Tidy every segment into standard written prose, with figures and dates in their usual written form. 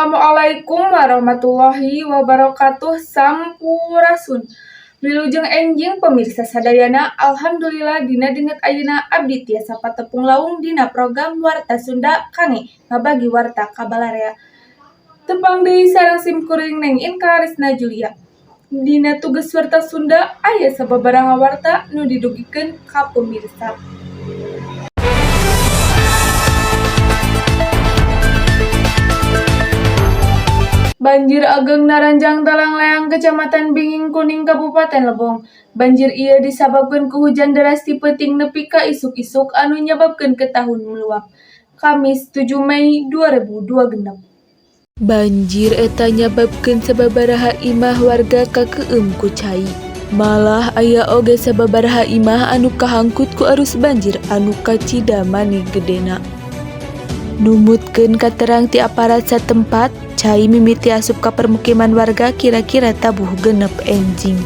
Assalamualaikum warahmatullahi wabarakatuh. Sampurasun. Wilujeng enjing pemirsa sadayana, alhamdulillah dina dinget ayeuna abdi tiasa patepung laung dina program Warta Sunda Kange ngabagi warta kabalarea. Tepang deui sareng simkuring Neng Inka Risna Julia. Dina tugas Warta Sunda aya sababaraha warta nu didugikeun ka pemirsa. Banjir ageng naranjang Talang Leang Kecamatan Binging Kuning Kabupaten Lebong. Banjir ieu disababkeun ku hujan deras ti peuting nepi ka isuk-isuk anu nyababkeun getahun meluap. Kamis 7 Mei 2026. Banjir eta nyababkeun sababaraha imah warga kakeum ku cai. Malah aya oge sababaraha imah anu kahangkut ku arus banjir anu kacida mani gedena. Numutkeun katerang ti aparat satempat, cai mimiti asup ka permukiman warga kira-kira tabuh 6 enjing.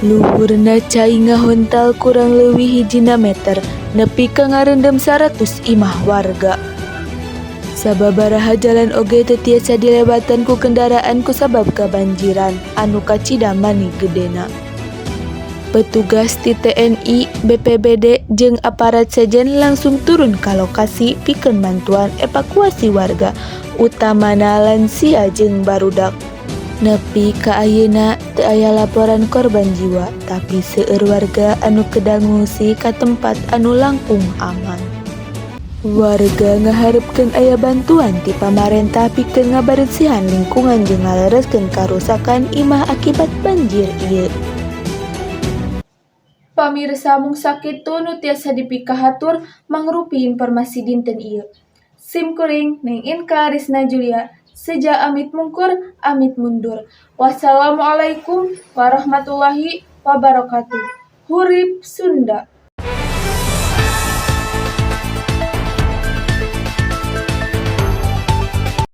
Luhurna cai ngahontal kurang leuwih 1 meter, nepi ka ngareundem 100 imah warga. Sababaraha jalan oge teu tiasa dilewatan ku kendaraan kusabab kabanjiran anu kacida mani gedena. Petugas ti TNI, BPBD jeung aparat sejen langsung turun ka lokasi pikeun bantuan evakuasi warga, utamana lansia jeung barudak. Nepi ka ayeuna teu aya laporan korban jiwa, tapi seueur warga anu kedah ngungsi ka tempat anu langkung aman. Warga ngaharepkeun aya bantuan ti pamarentah pikeun ngabaresihan lingkungan jeung ngalereskeun karusakan imah akibat banjir ieu. Pamirsa mung sakitu nu tiasa dipikahatur mangrupi informasi dinten ieu. Simkuring Neng Inka Risna Julia. Seja amit mungkur, amit mundur. Wassalamualaikum warahmatullahi wabarakatuh. Hurip Sunda.